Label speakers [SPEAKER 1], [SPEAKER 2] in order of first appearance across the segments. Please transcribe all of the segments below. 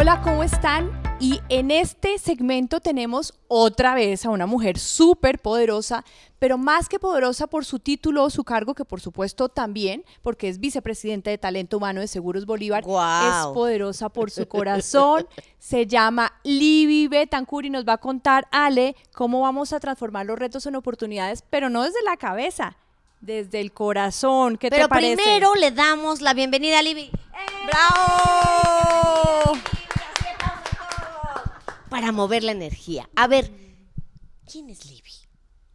[SPEAKER 1] Hola, ¿cómo están? Y en este segmento tenemos otra vez a una mujer súper poderosa, pero más que poderosa por su título o su cargo, que por supuesto también, porque es vicepresidenta de Talento Humano de Seguros Bolívar, es
[SPEAKER 2] Wow.
[SPEAKER 1] poderosa por su corazón. Se llama Libby Betancur y nos va a contar, Ale, cómo vamos a transformar los retos en oportunidades, pero no desde la cabeza, desde el corazón. ¿Qué te
[SPEAKER 2] Pero
[SPEAKER 1] parece?
[SPEAKER 2] primero le damos la bienvenida a Libby.
[SPEAKER 1] ¡Bravo!
[SPEAKER 2] Para mover la energía. A ver, ¿quién es Libby?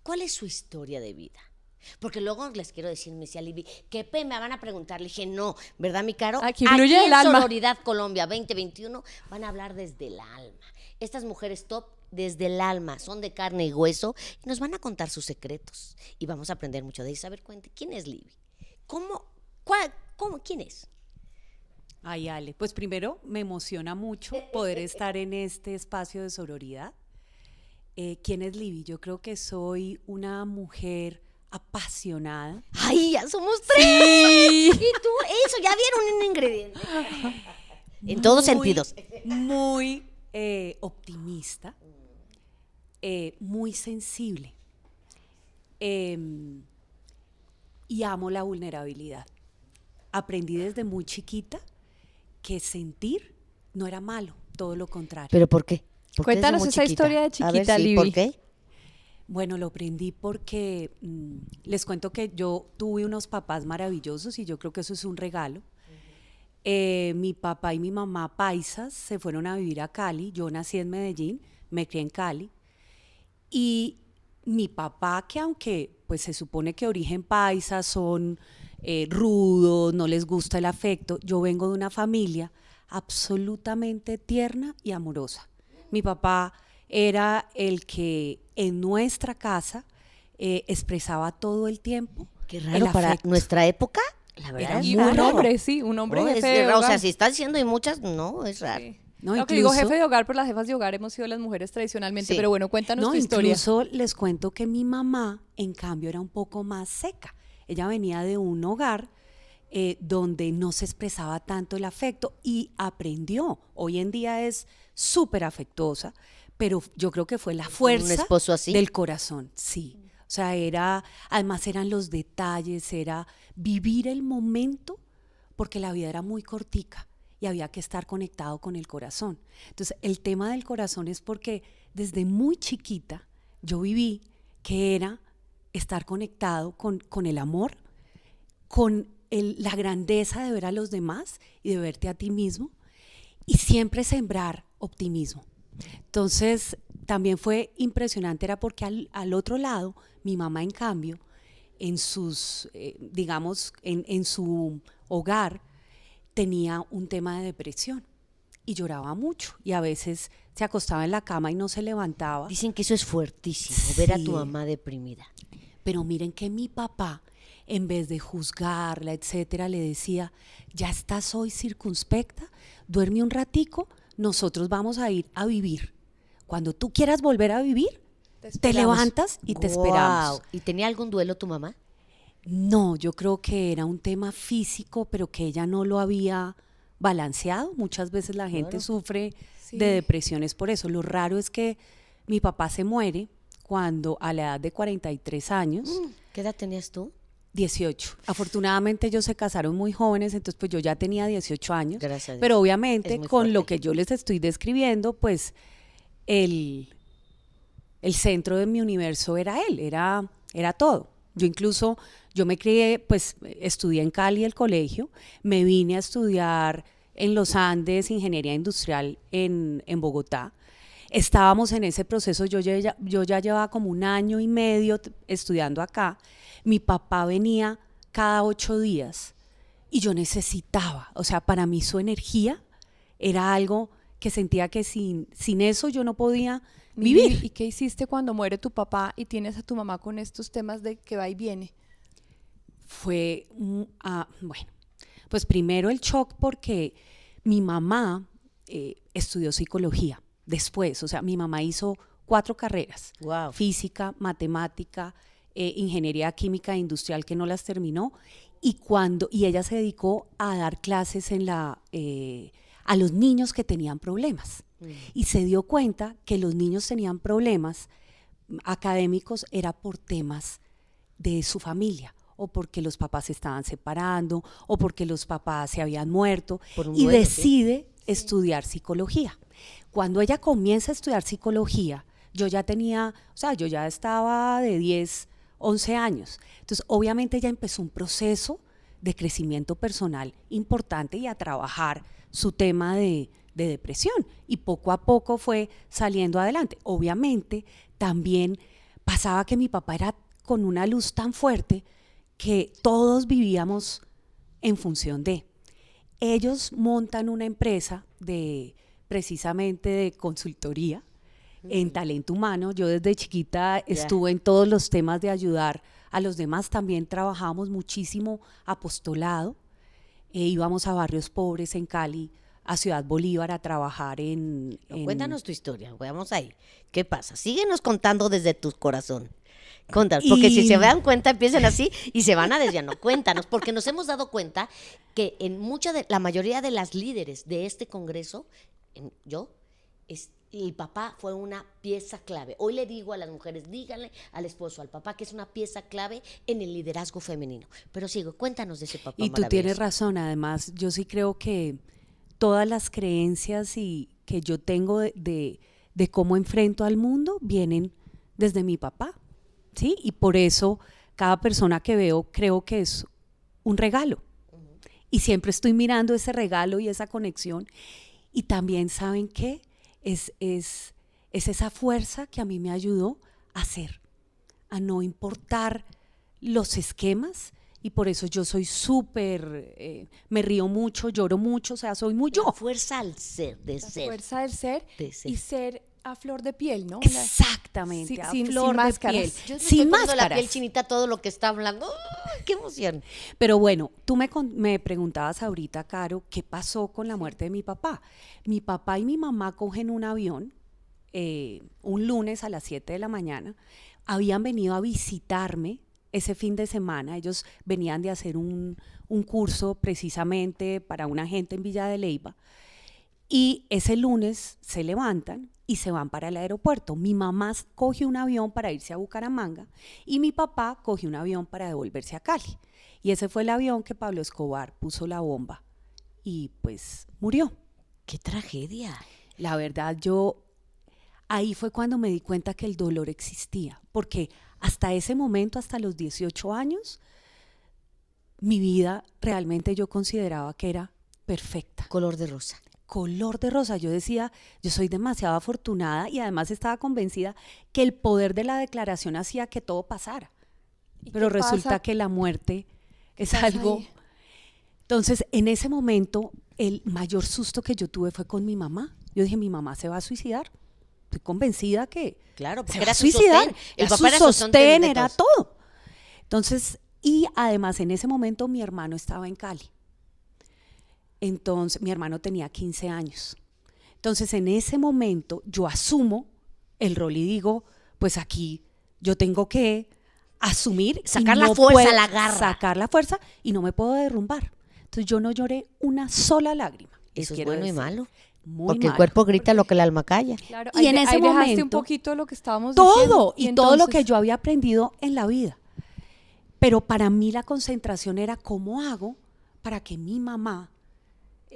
[SPEAKER 2] ¿Cuál es su historia de vida? Porque luego les quiero decir, me decía Libby, ¿qué me van a preguntar? Le dije, no, ¿verdad, mi caro?
[SPEAKER 1] Aquí fluye el
[SPEAKER 2] en
[SPEAKER 1] alma.
[SPEAKER 2] Sororidad Colombia 2021 van a hablar desde el alma. Estas mujeres top desde el alma, son de carne y hueso y nos van a contar sus secretos. Y vamos a aprender mucho de ellos. A ver, cuente, ¿quién es Libby? ¿Quién es?
[SPEAKER 3] Ay, Ale, pues primero me emociona mucho poder estar en este espacio de sororidad. ¿Quién es Libby? Yo creo que soy una mujer apasionada.
[SPEAKER 2] ¡Ay, ya somos tres!
[SPEAKER 1] Sí.
[SPEAKER 2] Y tú, eso, ya vieron un ingrediente. En todos sentidos.
[SPEAKER 3] Muy optimista, muy sensible y amo la vulnerabilidad. Aprendí desde muy chiquita que sentir no era malo, todo lo contrario.
[SPEAKER 2] ¿Pero por qué?
[SPEAKER 1] Cuéntanos esa historia de chiquita, Libby.
[SPEAKER 2] ¿Por qué?
[SPEAKER 3] Bueno, lo aprendí porque les cuento que yo tuve unos papás maravillosos y yo creo que eso es un regalo. Mi papá y mi mamá paisas se fueron a vivir a Cali. Yo nací en Medellín, me crié en Cali. Y mi papá, que aunque pues se supone que origen paisa, son rudos, no les gusta el afecto, yo vengo de una familia absolutamente tierna y amorosa. Mi papá era el que en nuestra casa expresaba todo el tiempo
[SPEAKER 2] Qué
[SPEAKER 3] el
[SPEAKER 2] raro para
[SPEAKER 3] afecto.
[SPEAKER 2] nuestra época. La verdad
[SPEAKER 3] Era
[SPEAKER 2] es
[SPEAKER 1] Y
[SPEAKER 3] muy
[SPEAKER 1] un
[SPEAKER 2] raro.
[SPEAKER 1] hombre, sí, un hombre
[SPEAKER 2] No,
[SPEAKER 1] jefe
[SPEAKER 2] es
[SPEAKER 1] de
[SPEAKER 2] raro. O
[SPEAKER 1] hogar.
[SPEAKER 2] sea, si está diciendo y muchas, no, es raro.
[SPEAKER 1] Sí.
[SPEAKER 3] No,
[SPEAKER 1] Lo que digo
[SPEAKER 3] incluso-
[SPEAKER 1] jefe de hogar, pero las jefas de hogar hemos sido las mujeres tradicionalmente.
[SPEAKER 2] Sí.
[SPEAKER 1] Pero bueno, cuéntanos
[SPEAKER 3] No,
[SPEAKER 1] tu historia.
[SPEAKER 3] incluso les cuento que mi mamá, en cambio, era un poco más seca. Ella venía de un hogar donde no se expresaba tanto el afecto y aprendió. Hoy en día es súper afectuosa, pero yo creo que fue la fuerza
[SPEAKER 2] esposo así?
[SPEAKER 3] del corazón, sí. O sea, además eran los detalles, era vivir el momento, porque la vida era muy cortica y había que estar conectado con el corazón. Entonces, el tema del corazón es porque desde muy chiquita yo viví que era estar conectado con el amor, con la grandeza de ver a los demás y de verte a ti mismo y siempre sembrar optimismo. Entonces, también fue impresionante, era porque al otro lado, mi mamá, en cambio, en sus, digamos, en su hogar, tenía un tema de depresión y lloraba mucho y a veces se acostaba en la cama y no se levantaba.
[SPEAKER 2] Dicen que eso es fuertísimo, ver a tu
[SPEAKER 3] Sí.
[SPEAKER 2] mamá deprimida.
[SPEAKER 3] Pero miren que mi papá, en vez de juzgarla, etcétera, le decía, ya estás hoy circunspecta, duerme un ratico, nosotros vamos a ir a vivir. Cuando tú quieras volver a vivir, te
[SPEAKER 1] esperamos.
[SPEAKER 3] levantas y te
[SPEAKER 2] Guau.
[SPEAKER 3] esperamos.
[SPEAKER 2] ¿Y tenía algún duelo tu mamá?
[SPEAKER 3] No, yo creo que era un tema físico, pero que ella no lo había balanceado. Muchas veces la gente
[SPEAKER 2] Claro.
[SPEAKER 3] sufre
[SPEAKER 1] Sí.
[SPEAKER 3] de depresiones por eso. Lo raro es que mi papá se muere cuando a la edad de 43 años,
[SPEAKER 2] ¿Qué edad tenías tú?
[SPEAKER 3] 18. Afortunadamente ellos se casaron muy jóvenes, entonces pues yo ya tenía 18 años.
[SPEAKER 2] Gracias a Dios.
[SPEAKER 3] Pero
[SPEAKER 2] Es
[SPEAKER 3] obviamente
[SPEAKER 2] muy
[SPEAKER 3] con lo
[SPEAKER 2] fuerte.
[SPEAKER 3] que yo les estoy describiendo, pues el centro de mi universo era él, era todo. Yo me crié, pues estudié en Cali el colegio, me vine a estudiar en los Andes ingeniería industrial en Bogotá. Estábamos en ese proceso, yo ya llevaba como un año y medio estudiando acá. Mi papá venía cada 8 días y yo necesitaba, o sea, para mí su energía era algo que sentía que sin eso yo no podía vivir.
[SPEAKER 1] ¿Y qué hiciste cuando muere tu papá y tienes a tu mamá con estos temas de que va y viene?
[SPEAKER 3] Fue, bueno, pues primero el shock porque mi mamá estudió psicología después, o sea, mi mamá hizo 4 carreras,
[SPEAKER 2] Wow.
[SPEAKER 3] física, matemática, ingeniería química e industrial, que no las terminó, y ella se dedicó a dar clases a los niños que tenían problemas. Y se dio cuenta que los niños tenían problemas académicos era por temas de su familia, o porque los papás se estaban separando, o porque los papás se habían muerto,
[SPEAKER 2] Por un
[SPEAKER 3] y
[SPEAKER 2] duelo,
[SPEAKER 3] decide estudiar psicología. Cuando ella comienza a estudiar psicología, yo ya tenía, o sea, yo ya estaba de 10, 11 años. Entonces, obviamente ella empezó un proceso de crecimiento personal importante y a trabajar su tema de depresión, y poco a poco fue saliendo adelante. Obviamente también pasaba que mi papá era con una luz tan fuerte que todos vivíamos en función de. Ellos montan una empresa precisamente de consultoría en talento humano. Yo desde chiquita estuve en todos los temas de ayudar a los demás. También trabajábamos muchísimo apostolado. Íbamos a barrios pobres en Cali, a Ciudad Bolívar, a trabajar en...
[SPEAKER 2] Cuéntanos tu historia, vamos ahí. ¿Qué pasa? Síguenos contando desde tu corazón. Cuéntanos, porque si se dan cuenta, empiezan así y se van a desviar. Cuéntanos, porque nos hemos dado cuenta que en la mayoría de las líderes de este congreso, el papá fue una pieza clave. Hoy le digo a las mujeres, díganle al esposo, al papá, que es una pieza clave en el liderazgo femenino. Pero sigo, cuéntanos de ese papá
[SPEAKER 3] Y tú tienes razón, además, yo sí creo que todas las creencias que yo tengo de cómo enfrento al mundo vienen desde mi papá, ¿sí? Y por eso cada persona que veo creo que es un regalo. Y siempre estoy mirando ese regalo y esa conexión. Y también, ¿saben qué? Es esa fuerza que a mí me ayudó a ser, a no importar los esquemas. Y por eso yo soy súper, me río mucho, lloro mucho, o sea, soy muy yo.
[SPEAKER 2] La fuerza al ser,
[SPEAKER 1] La fuerza del ser, y ser a flor de piel, ¿no?
[SPEAKER 3] Exactamente,
[SPEAKER 1] sin
[SPEAKER 3] flor de
[SPEAKER 1] máscaras.
[SPEAKER 3] piel.
[SPEAKER 2] Yo me
[SPEAKER 3] Sin
[SPEAKER 2] estoy poniendo la
[SPEAKER 3] máscaras.
[SPEAKER 2] piel chinita todo lo que está hablando. ¡Ay, qué emoción!
[SPEAKER 3] Pero bueno, tú me preguntabas ahorita, Caro, ¿qué pasó con la muerte de mi papá? Mi papá y mi mamá cogen un avión un lunes a las 7 de la mañana. Habían venido a visitarme ese fin de semana. Ellos venían de hacer un curso precisamente para una gente en Villa de Leyva. Y ese lunes se levantan y se van para el aeropuerto. Mi mamá coge un avión para irse a Bucaramanga y mi papá coge un avión para devolverse a Cali. Y ese fue el avión que Pablo Escobar puso la bomba y pues murió.
[SPEAKER 2] ¡Qué tragedia!
[SPEAKER 3] La verdad, ahí fue cuando me di cuenta que el dolor existía, porque hasta ese momento, hasta los 18 años, mi vida realmente yo consideraba que era perfecta.
[SPEAKER 2] Color de rosa.
[SPEAKER 3] Color de rosa. Yo decía, yo soy demasiado afortunada, y además estaba convencida que el poder de la declaración hacía que todo pasara. Pero resulta que la muerte es algo...
[SPEAKER 1] ahí?
[SPEAKER 3] Entonces, en ese momento, el mayor susto que yo tuve fue con mi mamá. Yo dije, mi mamá se va a suicidar. Estoy convencida que
[SPEAKER 2] Claro, porque
[SPEAKER 3] se va
[SPEAKER 2] era
[SPEAKER 3] a
[SPEAKER 2] su
[SPEAKER 3] suicidar.
[SPEAKER 2] sostén. El
[SPEAKER 3] Era
[SPEAKER 2] papá
[SPEAKER 3] su
[SPEAKER 2] era
[SPEAKER 3] sostén,
[SPEAKER 2] de
[SPEAKER 3] era
[SPEAKER 2] todos.
[SPEAKER 3] todo. Entonces, y además en ese momento mi hermano estaba en Cali. Entonces, mi hermano tenía 15 años. Entonces, en ese momento yo asumo el rol y digo, pues aquí yo tengo que asumir.
[SPEAKER 2] Sacar
[SPEAKER 3] y
[SPEAKER 2] la
[SPEAKER 3] no
[SPEAKER 2] fuerza,
[SPEAKER 3] puedo
[SPEAKER 2] la garra.
[SPEAKER 3] Sacar la fuerza y no me puedo derrumbar. Entonces, yo no lloré una sola lágrima. les
[SPEAKER 2] Eso es
[SPEAKER 3] quiero
[SPEAKER 2] bueno y
[SPEAKER 3] decir.
[SPEAKER 2] malo.
[SPEAKER 3] Muy
[SPEAKER 2] Porque el
[SPEAKER 3] malo.
[SPEAKER 2] cuerpo grita lo que el alma calla.
[SPEAKER 1] Claro,
[SPEAKER 3] Y
[SPEAKER 1] ahí
[SPEAKER 3] en ese
[SPEAKER 1] ahí dejaste un
[SPEAKER 3] momento,
[SPEAKER 1] poquito lo que estábamos diciendo.
[SPEAKER 3] Todo, y todo lo que
[SPEAKER 1] entonces-
[SPEAKER 3] yo había aprendido en la vida. Pero para mí la concentración era cómo hago para que mi mamá,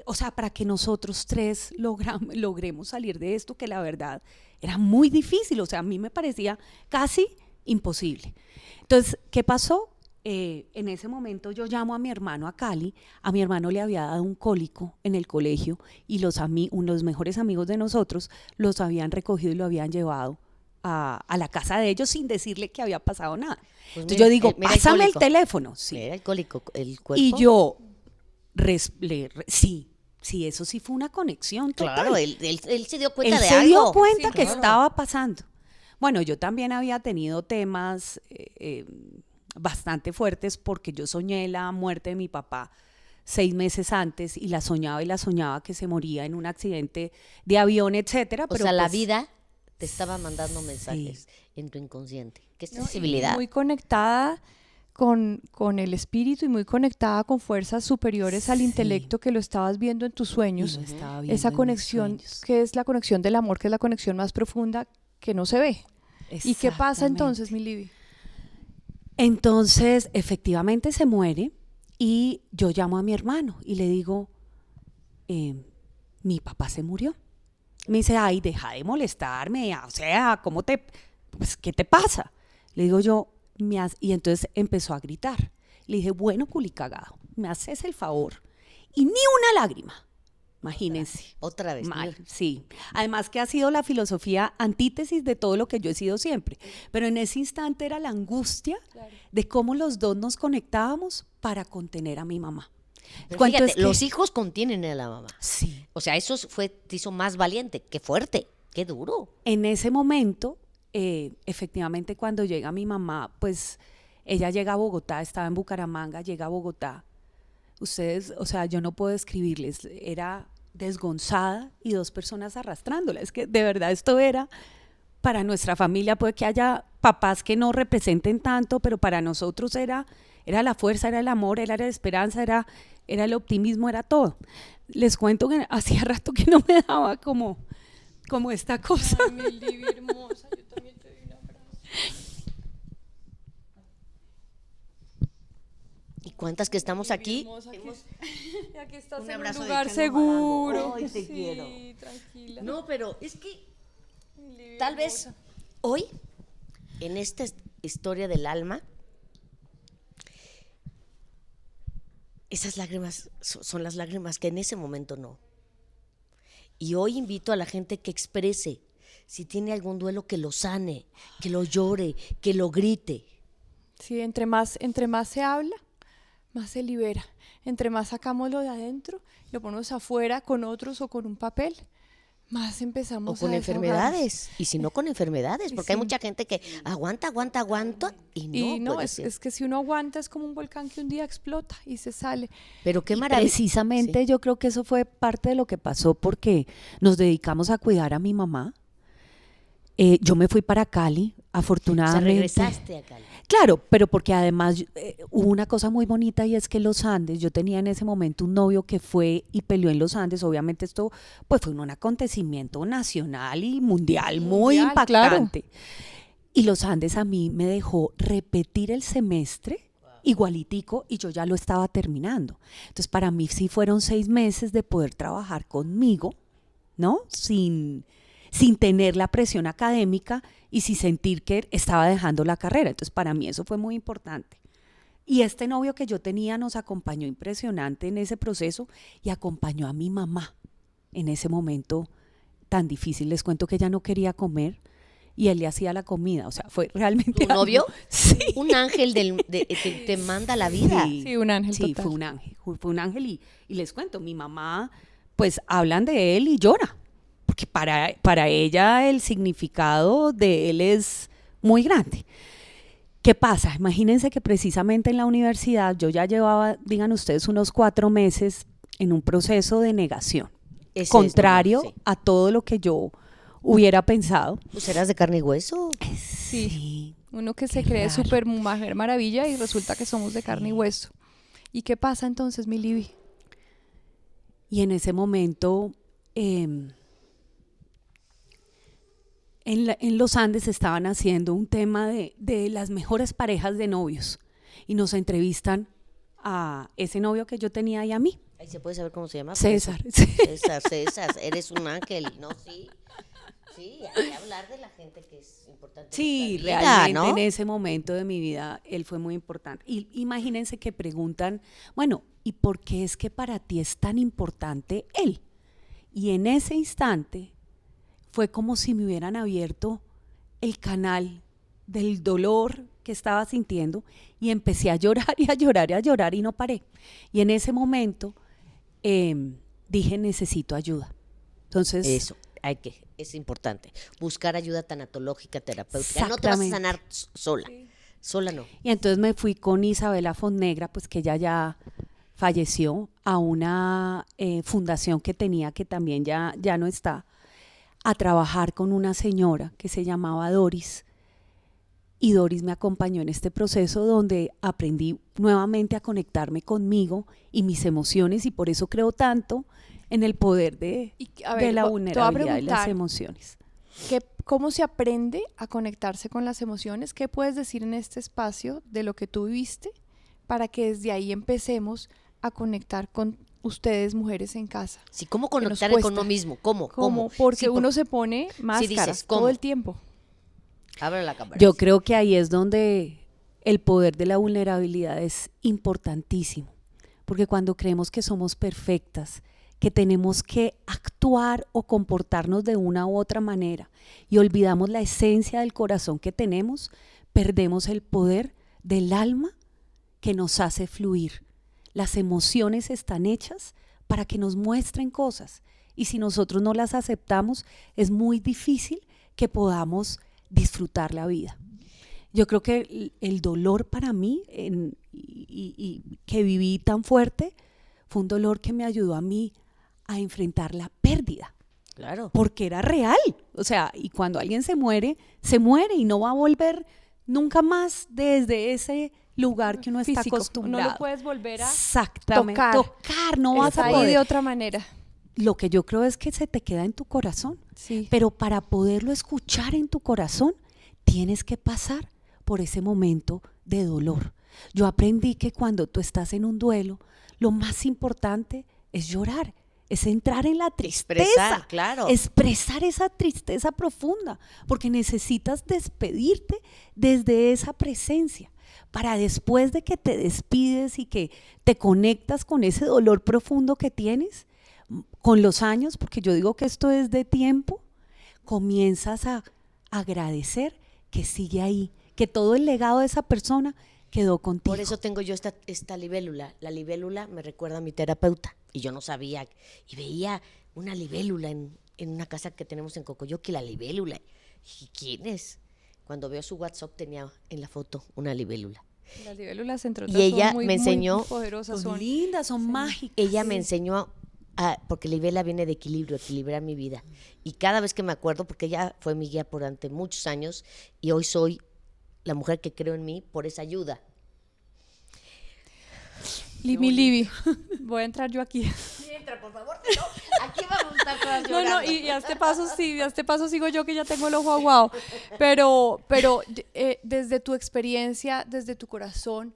[SPEAKER 3] o sea, para que nosotros tres logremos salir de esto, que la verdad era muy difícil, o sea, a mí me parecía casi imposible. Entonces, ¿qué pasó? En ese momento yo llamo a mi hermano a Cali. A mi hermano le había dado un cólico en el colegio y los mejores amigos de nosotros los habían recogido y lo habían llevado a la casa de ellos sin decirle que había pasado nada.
[SPEAKER 2] Pues
[SPEAKER 3] Entonces
[SPEAKER 2] mira,
[SPEAKER 3] yo digo,
[SPEAKER 2] mira el
[SPEAKER 3] pásame el
[SPEAKER 2] cólico.
[SPEAKER 3] teléfono. Sí.
[SPEAKER 2] Era el cólico, el cuerpo.
[SPEAKER 3] Y yo, sí, eso sí fue una conexión total.
[SPEAKER 2] Claro, él se dio cuenta
[SPEAKER 3] Él
[SPEAKER 2] de
[SPEAKER 3] se
[SPEAKER 2] algo.
[SPEAKER 3] dio cuenta
[SPEAKER 1] Sí,
[SPEAKER 3] que
[SPEAKER 1] claro.
[SPEAKER 3] estaba pasando. Bueno, yo también había tenido temas bastante fuertes porque yo soñé la muerte de mi papá 6 meses antes y la soñaba que se moría en un accidente de avión, etcétera.
[SPEAKER 2] O
[SPEAKER 3] Pero
[SPEAKER 2] sea, la
[SPEAKER 3] pues,
[SPEAKER 2] vida te estaba mandando mensajes en tu inconsciente. Qué
[SPEAKER 1] ¿no? Y
[SPEAKER 2] sensibilidad.
[SPEAKER 1] muy conectada con el espíritu y muy conectada con fuerzas superiores al
[SPEAKER 3] Sí.
[SPEAKER 1] intelecto, que lo estabas viendo en tus
[SPEAKER 3] Y
[SPEAKER 1] sueños.
[SPEAKER 3] lo estaba viendo
[SPEAKER 1] Esa
[SPEAKER 3] en mis
[SPEAKER 1] conexión
[SPEAKER 3] sueños.
[SPEAKER 1] que es la conexión del amor, que es la conexión más profunda que no se ve. ¿Y qué pasa entonces, mi Libby?
[SPEAKER 3] Entonces, efectivamente se muere y yo llamo a mi hermano y le digo, mi papá se murió. Me dice, ay, deja de molestarme, o sea, pues, ¿qué te pasa? Le digo yo, y entonces empezó a gritar. Le dije, bueno, culicagado, me haces el favor. Y ni una lágrima, imagínense.
[SPEAKER 2] Otra vez.
[SPEAKER 3] Mal, sí. Además que ha sido la filosofía antítesis de todo lo que yo he sido siempre. Pero en ese instante era la angustia de cómo los dos nos conectábamos para contener a mi mamá.
[SPEAKER 2] Pero
[SPEAKER 3] ¿Cuánto
[SPEAKER 2] fíjate,
[SPEAKER 3] es que-
[SPEAKER 2] los hijos contienen a la mamá.
[SPEAKER 3] Sí.
[SPEAKER 2] O sea, eso te hizo más valiente. Qué fuerte, qué duro.
[SPEAKER 3] En ese momento, efectivamente, cuando llega mi mamá, pues ella llega a Bogotá, estaba en Bucaramanga, llega a Bogotá. Ustedes, o sea, yo no puedo describirles, era desgonzada y dos personas arrastrándola. Es que de verdad esto era, para nuestra familia, puede que haya papás que no representen tanto, pero para nosotros era la fuerza, era el amor, era la esperanza, era el optimismo, era todo. Les cuento que hacía rato que no me daba como esta cosa.
[SPEAKER 1] Ay, mi Libby hermosa, yo también te doy un abrazo.
[SPEAKER 2] ¿Y cuántas que estamos aquí?
[SPEAKER 1] Hermosa, aquí estás
[SPEAKER 2] Un
[SPEAKER 1] en
[SPEAKER 2] abrazo
[SPEAKER 1] un
[SPEAKER 2] de
[SPEAKER 1] lugar
[SPEAKER 2] Chano Marango.
[SPEAKER 1] seguro.
[SPEAKER 2] Ay, te
[SPEAKER 1] Sí,
[SPEAKER 2] quiero.
[SPEAKER 1] tranquila.
[SPEAKER 2] No, pero es que
[SPEAKER 1] Mi Libby
[SPEAKER 2] tal vez
[SPEAKER 1] hermosa.
[SPEAKER 2] hoy, en esta historia del alma, esas lágrimas son las lágrimas que en ese momento no. Y hoy invito a la gente que exprese, si tiene algún duelo, que lo sane, que lo llore, que lo grite.
[SPEAKER 1] Sí, entre más se habla, más se libera. Entre más sacamos lo de adentro, lo ponemos afuera con otros o con un papel, más empezamos
[SPEAKER 2] O con
[SPEAKER 1] a desahogarnos.
[SPEAKER 2] enfermedades. Y si no con enfermedades, porque hay
[SPEAKER 1] Sí.
[SPEAKER 2] mucha gente que aguanta y no,
[SPEAKER 1] Y no,
[SPEAKER 2] puede
[SPEAKER 1] es
[SPEAKER 2] ser.
[SPEAKER 1] que si uno aguanta es como un volcán que un día explota y se sale.
[SPEAKER 2] Pero qué
[SPEAKER 3] Y
[SPEAKER 2] maravilla.
[SPEAKER 3] precisamente
[SPEAKER 2] Sí.
[SPEAKER 3] yo creo que eso fue parte de lo que pasó porque nos dedicamos a cuidar a mi mamá. Yo me fui para Cali,
[SPEAKER 2] O sea,
[SPEAKER 3] afortunadamente.
[SPEAKER 2] regresaste a Cali.
[SPEAKER 3] Claro, pero porque además hubo una cosa muy bonita y es que los Andes, yo tenía en ese momento un novio que fue y peleó en los Andes, obviamente esto pues fue un acontecimiento nacional y mundial muy
[SPEAKER 1] Mundial,
[SPEAKER 3] impactante. Y los Andes a mí me dejó repetir el semestre igualitico y yo ya lo estaba terminando. Entonces para mí sí fueron 6 meses de poder trabajar conmigo, ¿no? Sin tener la presión académica y sin sentir que estaba dejando la carrera. Entonces, para mí eso fue muy importante. Y este novio que yo tenía nos acompañó impresionante en ese proceso y acompañó a mi mamá en ese momento tan difícil. Les cuento que ella no quería comer y él le hacía la comida. O sea, fue realmente...
[SPEAKER 2] ¿Tu novio?
[SPEAKER 3] Sí.
[SPEAKER 2] Un ángel que te manda la vida.
[SPEAKER 1] Sí, un ángel
[SPEAKER 3] Sí,
[SPEAKER 1] total.
[SPEAKER 3] fue un ángel y les cuento, mi mamá, pues hablan de él y llora, porque para ella el significado de él es muy grande. ¿Qué pasa? Imagínense que precisamente en la universidad yo ya llevaba, digan ustedes, unos 4 meses en un proceso de negación,
[SPEAKER 2] Ese es
[SPEAKER 3] contrario
[SPEAKER 2] normal, sí.
[SPEAKER 3] a todo lo que yo hubiera pensado.
[SPEAKER 2] Pues eras de carne y hueso.
[SPEAKER 1] Sí. Uno que se
[SPEAKER 3] Qué
[SPEAKER 1] cree
[SPEAKER 3] raro.
[SPEAKER 1] súper mujer maravilla y resulta que somos de carne y hueso. ¿Y qué pasa entonces, mi Libby?
[SPEAKER 3] Y en ese momento, en los Andes estaban haciendo un tema de las mejores parejas de novios y nos entrevistan a ese novio que yo tenía y a mí,
[SPEAKER 2] Ahí se puede saber cómo se llama.
[SPEAKER 3] César.
[SPEAKER 2] César, eres un ángel, ¿no? Sí. Sí, hay que hablar de la gente que es importante.
[SPEAKER 3] Sí,
[SPEAKER 2] en nuestra vida,
[SPEAKER 3] realmente
[SPEAKER 2] ¿no?
[SPEAKER 3] en ese momento de mi vida él fue muy importante. Y imagínense que preguntan, bueno, ¿y por qué es que para ti es tan importante él? Y en ese instante fue como si me hubieran abierto el canal del dolor que estaba sintiendo y empecé a llorar y a llorar y a llorar y no paré. Y en ese momento dije, necesito ayuda. Entonces,
[SPEAKER 2] Eso, es importante. Buscar ayuda tanatológica, terapéutica. No te vas a
[SPEAKER 3] Exactamente.
[SPEAKER 2] sanar sola. Sola no.
[SPEAKER 3] y entonces me fui con Isabela Fonnegra, pues que ella ya falleció, a una fundación que tenía que también ya no está, a trabajar con una señora que se llamaba Doris, Y Doris me acompañó en este proceso donde aprendí nuevamente a conectarme conmigo y mis emociones, y por eso creo tanto en el poder de la
[SPEAKER 1] te voy a
[SPEAKER 3] vulnerabilidad y las
[SPEAKER 1] preguntar,
[SPEAKER 3] emociones.
[SPEAKER 1] ¿cómo se aprende a conectarse con las emociones? ¿Qué puedes decir en este espacio de lo que tú viviste para que desde ahí empecemos a conectar con ustedes, mujeres en casa?
[SPEAKER 2] Sí, ¿cómo
[SPEAKER 1] Que nos
[SPEAKER 2] conectar con
[SPEAKER 1] cuesta.
[SPEAKER 2] uno mismo? ¿Cómo?
[SPEAKER 1] Porque
[SPEAKER 2] Sí,
[SPEAKER 1] uno se pone máscaras
[SPEAKER 2] dices,
[SPEAKER 1] todo
[SPEAKER 2] ¿cómo?
[SPEAKER 1] el tiempo.
[SPEAKER 2] Abre la cámara.
[SPEAKER 3] Yo creo que ahí es donde el poder de la vulnerabilidad es importantísimo, porque cuando creemos que somos perfectas, que tenemos que actuar o comportarnos de una u otra manera y olvidamos la esencia del corazón que tenemos, perdemos el poder del alma que nos hace fluir. Las emociones están hechas para que nos muestren cosas, y si nosotros no las aceptamos, es muy difícil que podamos disfrutar la vida. Yo creo que el dolor para mí y que viví tan fuerte fue un dolor que me ayudó a mí a enfrentar la pérdida,
[SPEAKER 2] Claro.
[SPEAKER 3] porque era real. O sea, y cuando alguien se muere y no va a volver nunca más desde ese lugar que uno está
[SPEAKER 1] Físico,
[SPEAKER 3] acostumbrado.
[SPEAKER 1] no lo puedes volver a
[SPEAKER 3] Exactamente.
[SPEAKER 1] tocar.
[SPEAKER 3] No vas
[SPEAKER 1] Está
[SPEAKER 3] a
[SPEAKER 1] ahí
[SPEAKER 3] poder.
[SPEAKER 1] de otra manera.
[SPEAKER 3] Lo que yo creo es que se te queda en tu corazón.
[SPEAKER 1] Sí.
[SPEAKER 3] Pero para poderlo escuchar en tu corazón, tienes que pasar por ese momento de dolor. Yo aprendí que cuando tú estás en un duelo, lo más importante es llorar, es entrar en la tristeza.
[SPEAKER 2] Expresar, claro.
[SPEAKER 3] Expresar esa tristeza profunda, porque necesitas despedirte desde esa presencia, para después de que te despides y que te conectas con ese dolor profundo que tienes, con los años, porque yo digo que esto es de tiempo, comienzas a agradecer que sigue ahí, que todo el legado de esa persona quedó contigo.
[SPEAKER 2] Por eso tengo yo esta libélula. La libélula me recuerda a mi terapeuta y yo no sabía. Y veía una libélula en una casa que tenemos en Cocoyoqui, la libélula. ¿Y quién es? Cuando veo su WhatsApp tenía en la foto una libélula.
[SPEAKER 1] Las libélulas entre
[SPEAKER 2] Y
[SPEAKER 1] otras
[SPEAKER 2] ella
[SPEAKER 1] son muy,
[SPEAKER 2] me enseñó-
[SPEAKER 1] muy poderosas.
[SPEAKER 3] Son lindas, son mágicas.
[SPEAKER 2] Ella me enseñó, porque libélula viene de equilibrio, equilibrar mi vida. Y cada vez que me acuerdo, porque ella fue mi guía durante muchos años y hoy soy la mujer que creo en mí por esa ayuda.
[SPEAKER 1] Mi Libby, voy a entrar yo aquí.
[SPEAKER 2] Entra, por favor, no. Aquí vamos a estar todas
[SPEAKER 1] No,
[SPEAKER 2] llorando.
[SPEAKER 1] y a este paso sí, a este paso sigo yo que ya tengo el ojo aguado. Pero desde tu experiencia, desde tu corazón,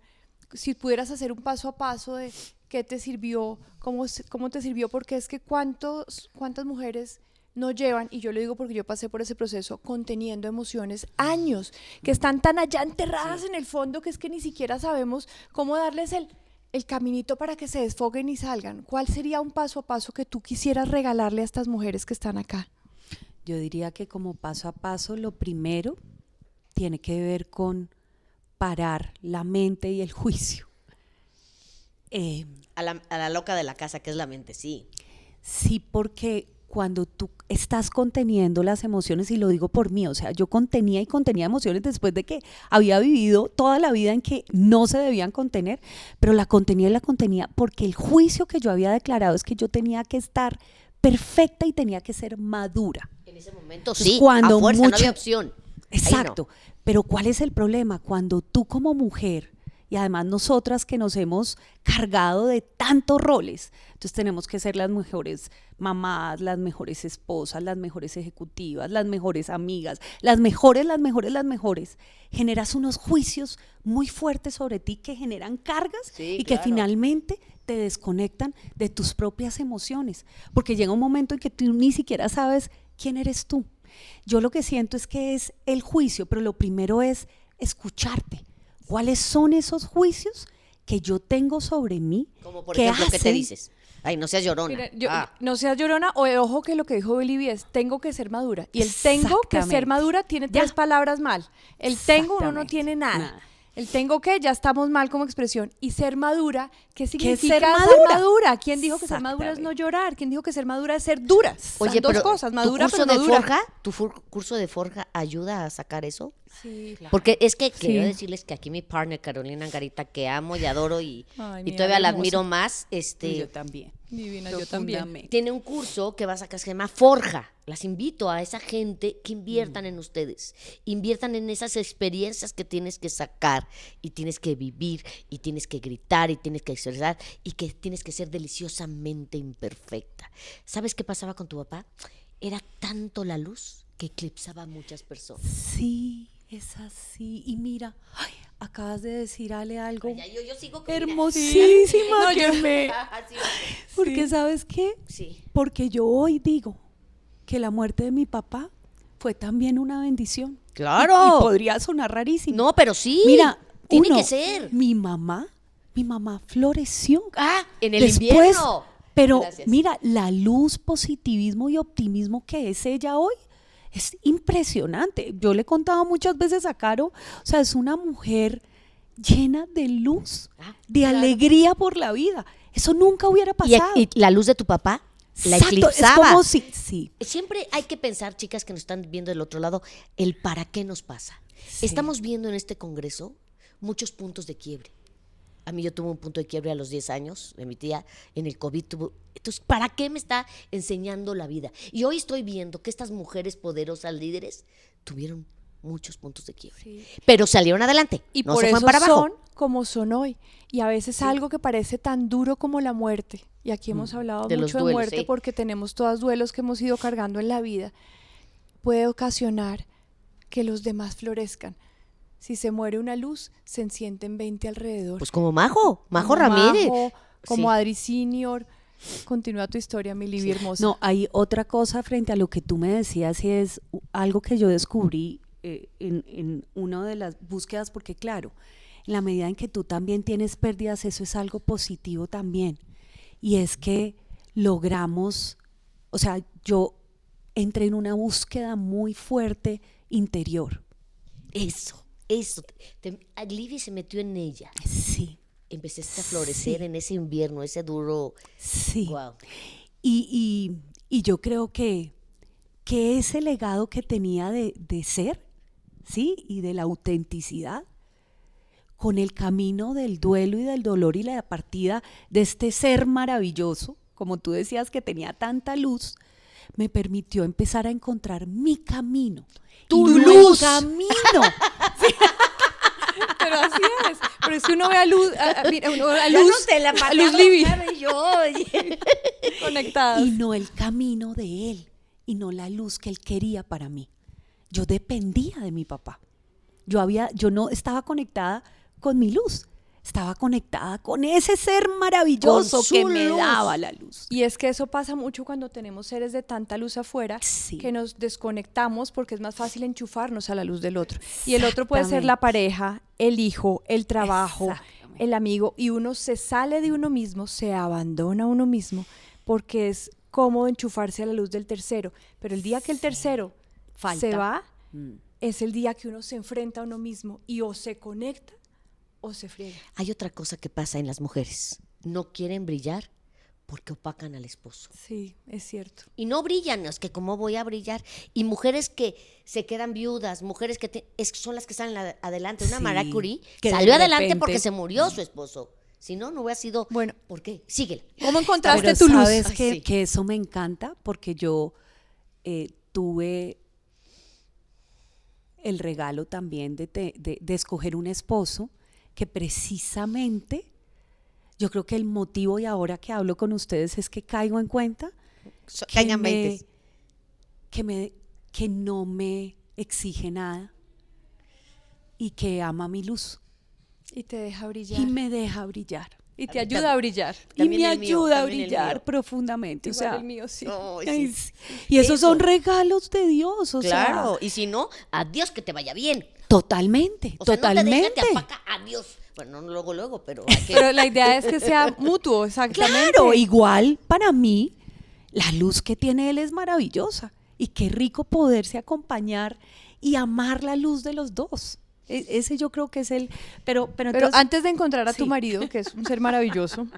[SPEAKER 1] si pudieras hacer un paso a paso de qué te sirvió, cómo te sirvió, porque es que cuántas mujeres no llevan, y yo lo digo porque yo pasé por ese proceso, conteniendo emociones años, que están tan allá enterradas en el fondo que es que ni siquiera sabemos cómo darles el caminito para que se desfoguen y salgan. ¿Cuál sería un paso a paso que tú quisieras regalarle a estas mujeres que están acá?
[SPEAKER 3] Yo diría que como paso a paso, lo primero tiene que ver con parar la mente y el juicio.
[SPEAKER 2] A la loca de la casa, que es la mente, sí.
[SPEAKER 3] Sí, porque cuando tú estás conteniendo las emociones, y lo digo por mí, o sea, yo contenía emociones después de que había vivido toda la vida en que no se debían contener, pero la contenía porque el juicio que yo había declarado es que yo tenía que estar perfecta y tenía que ser madura.
[SPEAKER 2] En ese momento
[SPEAKER 3] Entonces,
[SPEAKER 2] sí,
[SPEAKER 3] cuando
[SPEAKER 2] a fuerza, no
[SPEAKER 3] mucha-
[SPEAKER 2] había opción. Ahí
[SPEAKER 3] Exacto,
[SPEAKER 2] no.
[SPEAKER 3] pero ¿cuál es el problema? Cuando tú como mujer, y además nosotras que nos hemos cargado de tantos roles, entonces tenemos que ser las mejores mamás, las mejores esposas, las mejores ejecutivas, las mejores amigas, las mejores, generas unos juicios muy fuertes sobre ti que generan cargas
[SPEAKER 2] Sí,
[SPEAKER 3] y que
[SPEAKER 2] claro.
[SPEAKER 3] finalmente te desconectan de tus propias emociones, porque llega un momento en que tú ni siquiera sabes quién eres tú. Yo lo que siento es que es el juicio, pero lo primero es escucharte. ¿Cuáles son esos juicios que yo tengo sobre mí?
[SPEAKER 2] Como por
[SPEAKER 3] que
[SPEAKER 2] ejemplo, ¿qué te
[SPEAKER 3] hacen-
[SPEAKER 2] dices? Ay, no seas llorona.
[SPEAKER 1] Mira, no seas llorona, o ojo que lo que dijo Billy es, tengo que ser madura. Y el tengo que ser
[SPEAKER 3] Exactamente.
[SPEAKER 1] madura tiene
[SPEAKER 3] Ya.
[SPEAKER 1] 3 palabras mal. El tengo uno no
[SPEAKER 3] Exactamente.
[SPEAKER 1] tiene nada.
[SPEAKER 3] Nada.
[SPEAKER 1] El tengo que ya estamos mal como expresión. Y ser madura, ¿qué significa
[SPEAKER 3] ser
[SPEAKER 1] ser
[SPEAKER 3] madura?
[SPEAKER 1] madura? ¿Quién dijo que ser madura es no
[SPEAKER 3] Exactamente.
[SPEAKER 1] llorar? ¿Quién dijo que ser madura es ser dura?
[SPEAKER 2] Oye,
[SPEAKER 1] Son dos
[SPEAKER 2] pero
[SPEAKER 1] cosas, madura
[SPEAKER 2] ¿tu curso
[SPEAKER 1] pero no
[SPEAKER 2] de
[SPEAKER 1] dura.
[SPEAKER 2] forja, curso de forja ayuda a sacar eso?
[SPEAKER 1] Sí.
[SPEAKER 2] Porque es que
[SPEAKER 1] Sí.
[SPEAKER 2] quiero decirles que aquí mi partner, Carolina Angarita, que amo y adoro y
[SPEAKER 1] Ay,
[SPEAKER 2] todavía
[SPEAKER 1] mira,
[SPEAKER 2] la
[SPEAKER 1] hermosa.
[SPEAKER 2] admiro más,
[SPEAKER 3] Y yo también.
[SPEAKER 1] Divina, yo también.
[SPEAKER 3] Profundamente.
[SPEAKER 2] tiene un curso que va a sacar que se llama Forja. Las invito a esa gente que inviertan en ustedes, inviertan en esas experiencias que tienes que sacar y tienes que vivir y tienes que gritar y tienes que expresar y que tienes que ser deliciosamente imperfecta. ¿Sabes qué pasaba con tu papá? Era tanto la luz que eclipsaba a muchas personas.
[SPEAKER 3] Sí, es así. Y mira, ay, acabas de decir, Ale, algo
[SPEAKER 2] Ya, yo sigo con- mira,
[SPEAKER 3] hermosísima
[SPEAKER 1] No, yo-
[SPEAKER 3] que me...
[SPEAKER 2] sí,
[SPEAKER 3] Porque ¿sabes qué?
[SPEAKER 2] sí.
[SPEAKER 3] Porque yo hoy digo que la muerte de mi papá fue también una bendición.
[SPEAKER 2] Claro.
[SPEAKER 3] Y podría sonar rarísimo.
[SPEAKER 2] No, pero sí.
[SPEAKER 3] Mira,
[SPEAKER 2] tiene
[SPEAKER 3] uno,
[SPEAKER 2] que ser.
[SPEAKER 3] mi mamá floreció.
[SPEAKER 2] En el
[SPEAKER 3] Después,
[SPEAKER 2] invierno.
[SPEAKER 3] pero
[SPEAKER 2] Gracias.
[SPEAKER 3] mira, la luz, positivismo y optimismo que es ella hoy es impresionante. Yo le he contado muchas veces a Caro, o sea, es una mujer llena de luz, de
[SPEAKER 2] claro.
[SPEAKER 3] alegría por la vida. Eso nunca hubiera pasado.
[SPEAKER 2] Y la luz de tu papá la
[SPEAKER 3] Exacto,
[SPEAKER 2] eclipsaba.
[SPEAKER 3] es como si, sí.
[SPEAKER 2] Siempre hay que pensar, chicas que nos están viendo del otro lado, el para qué nos pasa.
[SPEAKER 3] Sí.
[SPEAKER 2] Estamos viendo en este congreso muchos puntos de quiebre. A mí yo tuve un punto de quiebre a los 10 años, de mi tía en el COVID tuvo. Entonces, ¿para qué me está enseñando la vida? Y hoy estoy viendo que estas mujeres poderosas, líderes, tuvieron muchos puntos de quiebre.
[SPEAKER 1] Sí.
[SPEAKER 2] Pero salieron adelante.
[SPEAKER 1] Y
[SPEAKER 2] no
[SPEAKER 1] por
[SPEAKER 2] se
[SPEAKER 1] eso
[SPEAKER 2] fueron para abajo.
[SPEAKER 1] son como son hoy. Y a veces algo que parece tan duro como la muerte. Y aquí hemos hablado
[SPEAKER 2] De los
[SPEAKER 1] mucho de
[SPEAKER 2] duelos,
[SPEAKER 1] muerte
[SPEAKER 2] sí.
[SPEAKER 1] porque tenemos todos duelos que hemos ido cargando en la vida. Puede ocasionar que los demás florezcan. Si se muere una luz, se encienden 20 alrededor.
[SPEAKER 2] Pues como Majo
[SPEAKER 1] Como
[SPEAKER 2] Ramírez.
[SPEAKER 1] Majo, como
[SPEAKER 2] Sí.
[SPEAKER 1] Adri Senior. Continúa tu historia, mi Libby hermosa.
[SPEAKER 3] No, hay otra cosa frente a lo que tú me decías y es algo que yo descubrí en una de las búsquedas, porque claro, en la medida en que tú también tienes pérdidas, eso es algo positivo también. Y es que logramos, o sea, yo entré en una búsqueda muy fuerte interior.
[SPEAKER 2] Eso. Livy se metió en ella.
[SPEAKER 3] Sí,
[SPEAKER 2] Empezaste a florecer
[SPEAKER 3] Sí.
[SPEAKER 2] en ese invierno, ese duro.
[SPEAKER 3] sí.
[SPEAKER 2] Wow.
[SPEAKER 3] Y yo creo que ese legado que tenía de ser, ¿sí? Y de la autenticidad, con el camino del duelo y del dolor y la partida de este ser maravilloso, como tú decías que tenía tanta luz, me permitió empezar a encontrar mi camino.
[SPEAKER 2] ¡Tu
[SPEAKER 3] Y no
[SPEAKER 2] luz!
[SPEAKER 3] el camino.
[SPEAKER 1] Pero así es. Pero es que uno ve a Luz, mira, uno ve a
[SPEAKER 2] Ya
[SPEAKER 1] Luz,
[SPEAKER 2] no te la
[SPEAKER 1] a Luz Libby
[SPEAKER 2] claro, y yo, oye.
[SPEAKER 1] conectadas.
[SPEAKER 3] Y no el camino de él, y no la luz que él quería para mí. Yo dependía de mi papá. Yo no estaba conectada con mi luz, estaba conectada con ese ser maravilloso
[SPEAKER 2] Con su
[SPEAKER 3] que me
[SPEAKER 2] luz.
[SPEAKER 3] daba la luz.
[SPEAKER 1] Y es que eso pasa mucho cuando tenemos seres de tanta luz afuera,
[SPEAKER 3] Sí.
[SPEAKER 1] que nos desconectamos porque es más fácil enchufarnos a la luz del otro. Y el otro puede ser la
[SPEAKER 3] Exactamente.
[SPEAKER 1] pareja, el hijo, el trabajo,
[SPEAKER 3] Exactamente.
[SPEAKER 1] el amigo, y uno se sale de uno mismo, se abandona a uno mismo, porque es cómodo enchufarse a la luz del tercero. Pero el día que el tercero
[SPEAKER 3] Falta.
[SPEAKER 1] se va,
[SPEAKER 3] Mm.
[SPEAKER 1] es el día que uno se enfrenta a uno mismo y o se conecta o se friega.
[SPEAKER 2] Hay otra cosa que pasa en las mujeres. No quieren brillar porque opacan al esposo.
[SPEAKER 1] Sí, es cierto.
[SPEAKER 2] Y no brillan, es que cómo voy a brillar. Y mujeres que se quedan viudas, mujeres que son las que salen adelante. Una
[SPEAKER 3] Sí,
[SPEAKER 2] Marie Curie
[SPEAKER 3] que de
[SPEAKER 2] salió adelante
[SPEAKER 3] repente-
[SPEAKER 2] porque se murió su esposo. Si no, no hubiera sido.
[SPEAKER 1] Bueno.
[SPEAKER 2] ¿Por qué? Síguele.
[SPEAKER 1] ¿Cómo encontraste
[SPEAKER 3] Pero
[SPEAKER 1] tu luz?
[SPEAKER 3] sabes
[SPEAKER 2] Ay,
[SPEAKER 3] que,
[SPEAKER 2] sí.
[SPEAKER 3] que eso me encanta porque yo tuve el regalo también de escoger un esposo que precisamente, yo creo que el motivo, y ahora que hablo con ustedes, es que caigo en cuenta que,
[SPEAKER 2] Caigan
[SPEAKER 3] me-
[SPEAKER 2] 20.
[SPEAKER 3] que no me exige nada y que ama mi luz
[SPEAKER 1] Y te deja brillar.
[SPEAKER 3] y me deja brillar.
[SPEAKER 1] Y te ayuda a brillar.
[SPEAKER 3] Y
[SPEAKER 2] También
[SPEAKER 3] me
[SPEAKER 2] el mío,
[SPEAKER 3] ayuda a
[SPEAKER 2] también el
[SPEAKER 3] brillar
[SPEAKER 2] mío.
[SPEAKER 3] profundamente. O
[SPEAKER 1] Igual
[SPEAKER 3] sea,
[SPEAKER 1] el mío, sí.
[SPEAKER 2] Ay,
[SPEAKER 3] ay,
[SPEAKER 2] sí.
[SPEAKER 3] sí. Y esos
[SPEAKER 2] Eso.
[SPEAKER 3] son regalos de Dios. O
[SPEAKER 2] Claro.
[SPEAKER 3] sea,
[SPEAKER 2] Y si no, adiós, que te vaya bien.
[SPEAKER 3] totalmente,
[SPEAKER 2] O sea,
[SPEAKER 3] totalmente.
[SPEAKER 2] no te deja, te apaca, adiós. Bueno, no luego, pero hay que.
[SPEAKER 1] Pero la idea es que sea mutuo, exactamente.
[SPEAKER 3] Claro, igual para mí, la luz que tiene él es maravillosa. Y qué rico poderse acompañar y amar la luz de los dos. Ese yo creo que es el... Pero
[SPEAKER 1] Pero
[SPEAKER 3] entonces,
[SPEAKER 1] antes de encontrar a tu
[SPEAKER 3] Sí.
[SPEAKER 1] marido, que es un ser maravilloso,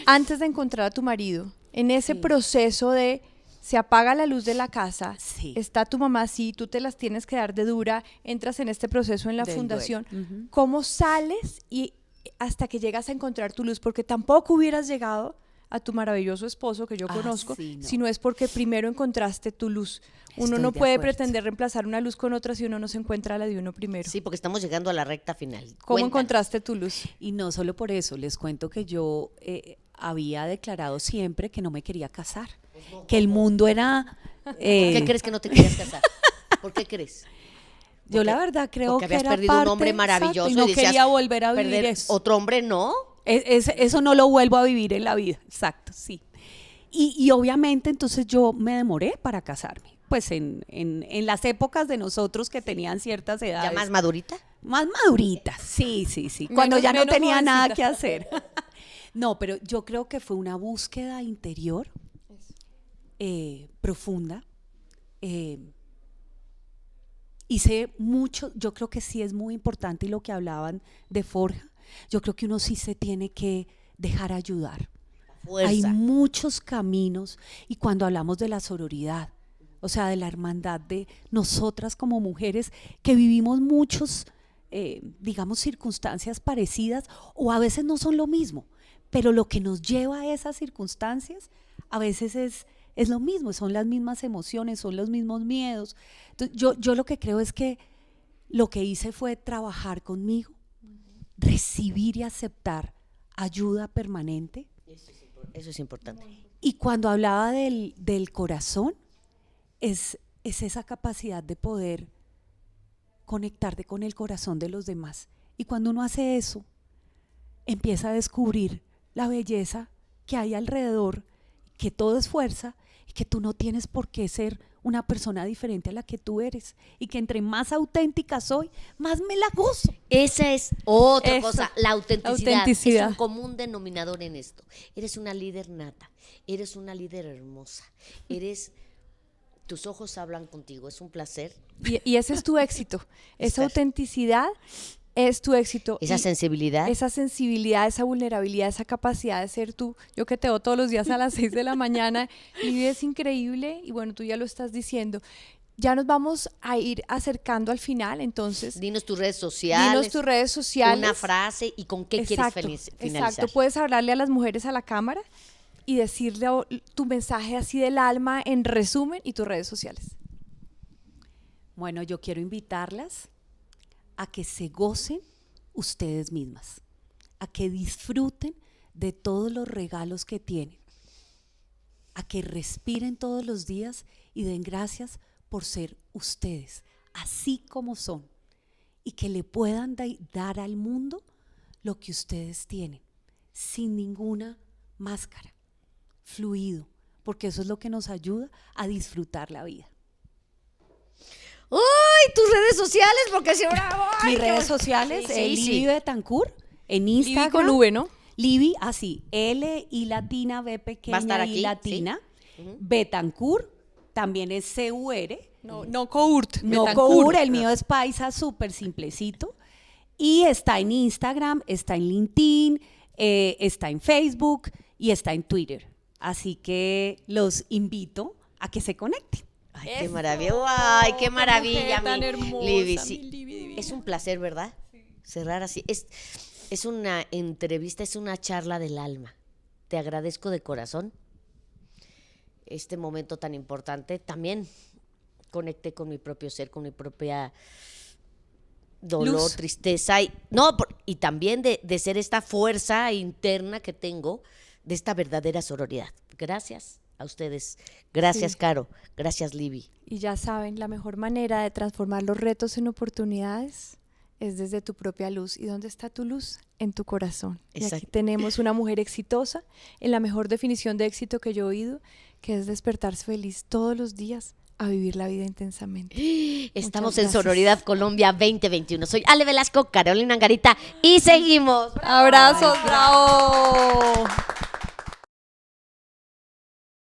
[SPEAKER 1] antes de encontrar a tu marido, en ese
[SPEAKER 3] Sí.
[SPEAKER 1] proceso de se apaga la luz de la casa,
[SPEAKER 3] Sí.
[SPEAKER 1] está tu mamá así, tú te las tienes que dar de dura, entras en este proceso en la
[SPEAKER 3] Del
[SPEAKER 1] fundación,
[SPEAKER 3] duelo. Ujú.
[SPEAKER 1] ¿cómo sales y hasta que llegas a encontrar tu luz? Porque tampoco hubieras llegado a tu maravilloso esposo que yo
[SPEAKER 3] Ah,
[SPEAKER 1] conozco,
[SPEAKER 3] sí, no.
[SPEAKER 1] si no es porque primero encontraste tu luz. Uno
[SPEAKER 3] Estoy
[SPEAKER 1] no
[SPEAKER 3] de
[SPEAKER 1] puede
[SPEAKER 3] acuerdo.
[SPEAKER 1] pretender reemplazar una luz con otra si uno no se encuentra la de uno primero.
[SPEAKER 2] Sí, porque estamos llegando a la recta final.
[SPEAKER 1] ¿Cómo
[SPEAKER 2] Cuéntanos.
[SPEAKER 1] encontraste tu luz?
[SPEAKER 3] Y no solo por eso, les cuento que yo había declarado siempre que no me quería casar, que el mundo era...
[SPEAKER 2] ¿Por qué crees que no te querías casar? ¿Por qué crees?
[SPEAKER 3] Yo la
[SPEAKER 2] Porque-
[SPEAKER 3] verdad creo
[SPEAKER 2] porque
[SPEAKER 3] que
[SPEAKER 2] habías
[SPEAKER 3] era
[SPEAKER 2] perdido un
[SPEAKER 3] parte-
[SPEAKER 2] hombre
[SPEAKER 3] exacto,
[SPEAKER 2] maravilloso
[SPEAKER 3] y no
[SPEAKER 2] y decías,
[SPEAKER 3] quería volver a vivir
[SPEAKER 2] perder
[SPEAKER 3] eso.
[SPEAKER 2] otro hombre, ¿no?
[SPEAKER 3] Eso no lo vuelvo a vivir en la vida, exacto, sí. Y obviamente entonces yo me demoré para casarme, pues en las épocas de nosotros que tenían ciertas edades.
[SPEAKER 2] ¿Ya más madurita?
[SPEAKER 3] Más maduritas, sí, sí, sí. Cuando
[SPEAKER 1] Menos-
[SPEAKER 3] ya no
[SPEAKER 1] menos
[SPEAKER 3] tenía nada
[SPEAKER 1] jovencita.
[SPEAKER 3] que hacer. No, pero yo creo que fue una búsqueda interior profunda. Hice mucho, yo creo que sí es muy importante y lo que hablaban de Forja, yo creo que uno sí se tiene que dejar ayudar.
[SPEAKER 2] Fuerza.
[SPEAKER 3] Hay muchos caminos y cuando hablamos de la sororidad, o sea, de la hermandad de nosotras como mujeres que vivimos muchos, digamos, circunstancias parecidas o a veces no son lo mismo, pero lo que nos lleva a esas circunstancias a veces es lo mismo, son las mismas emociones, son los mismos miedos. Entonces, yo lo que creo es que lo que hice fue trabajar conmigo, recibir y aceptar ayuda permanente.
[SPEAKER 2] Eso es importante.
[SPEAKER 3] Y cuando hablaba del corazón, es esa capacidad de poder conectarte con el corazón de los demás. Y cuando uno hace eso, empieza a descubrir la belleza que hay alrededor, que todo es fuerza y que tú no tienes por qué ser una persona diferente a la que tú eres. Y que entre más auténtica soy, más me la gozo.
[SPEAKER 2] Esa es otra
[SPEAKER 1] Eso,
[SPEAKER 2] cosa, la autenticidad.
[SPEAKER 1] autenticidad.
[SPEAKER 2] Es un común denominador en esto. Eres una líder nata, eres una líder hermosa, tus ojos hablan contigo, es un placer.
[SPEAKER 1] Y ese es tu éxito. Esa
[SPEAKER 2] Estar.
[SPEAKER 1] autenticidad es tu éxito.
[SPEAKER 2] Esa
[SPEAKER 1] Y
[SPEAKER 2] sensibilidad.
[SPEAKER 1] esa sensibilidad, esa vulnerabilidad, esa capacidad de ser tú. Yo que te veo todos los días a las 6 de la mañana y es increíble y bueno, tú ya lo estás diciendo. Ya nos vamos a ir acercando al final, entonces
[SPEAKER 2] Dinos tus redes sociales.
[SPEAKER 1] dinos tus redes sociales.
[SPEAKER 2] Una frase y con qué quieres finalizar.
[SPEAKER 1] Exacto, puedes hablarle a las mujeres a la cámara y decirle tu mensaje así del alma en resumen y tus redes sociales.
[SPEAKER 3] Bueno, yo quiero invitarlas a que se gocen ustedes mismas, a que disfruten de todos los regalos que tienen, a que respiren todos los días y den gracias por ser ustedes, así como son, y que le puedan dar al mundo lo que ustedes tienen, sin ninguna máscara, fluido, porque eso es lo que nos ayuda a disfrutar la vida.
[SPEAKER 2] ¡Uy! Tus redes sociales, porque si ahora. ¡Ay,
[SPEAKER 3] Mis
[SPEAKER 2] qué
[SPEAKER 3] redes
[SPEAKER 2] bueno!
[SPEAKER 3] sociales,
[SPEAKER 2] Sí, sí,
[SPEAKER 3] Libby
[SPEAKER 2] sí.
[SPEAKER 3] Betancourt, en
[SPEAKER 1] Libby
[SPEAKER 3] Instagram.
[SPEAKER 1] con V, ¿no?
[SPEAKER 3] Libby, así, L y latina, B pequeña
[SPEAKER 2] Va a estar
[SPEAKER 3] y
[SPEAKER 2] aquí,
[SPEAKER 3] latina.
[SPEAKER 2] sí. Ujú.
[SPEAKER 3] Betancourt, también es C-U-R.
[SPEAKER 1] No Court.
[SPEAKER 3] No
[SPEAKER 1] Betancourt.
[SPEAKER 3] Court, el mío es paisa, súper simplecito. Y está en Instagram, está en LinkedIn, está en Facebook y está en Twitter. Así que los invito a que se conecten.
[SPEAKER 2] Ay, qué
[SPEAKER 1] Eso.
[SPEAKER 2] maravilla. Ay, qué
[SPEAKER 1] Qué
[SPEAKER 2] maravilla,
[SPEAKER 1] mujer tan
[SPEAKER 2] mi
[SPEAKER 1] hermosa,
[SPEAKER 2] Libby.
[SPEAKER 1] mi
[SPEAKER 2] Sí.
[SPEAKER 1] Libby divina.
[SPEAKER 2] Es un placer, ¿verdad? Cerrar así. Es una entrevista, es una charla del alma. Te agradezco de corazón este momento tan importante. También conecté con mi propio ser, con mi propia dolor,
[SPEAKER 1] Luz.
[SPEAKER 2] tristeza. Y también de ser esta fuerza interna que tengo de esta verdadera sororidad. Gracias a ustedes. Gracias,
[SPEAKER 1] Sí.
[SPEAKER 2] Caro. Gracias, Libby.
[SPEAKER 1] Y ya saben, la mejor manera de transformar los retos en oportunidades es desde tu propia luz. ¿Y dónde está tu luz? En tu corazón. Y aquí
[SPEAKER 2] Exacto.
[SPEAKER 1] tenemos una mujer exitosa, en la mejor definición de éxito que yo he oído, que es despertarse feliz todos los días a vivir la vida intensamente.
[SPEAKER 2] Estamos
[SPEAKER 1] Muchas
[SPEAKER 2] en
[SPEAKER 1] gracias.
[SPEAKER 2] Sororidad Colombia 2021. Soy Ale Velasco, Carolina Angarita y seguimos.
[SPEAKER 1] Abrazos, bravo.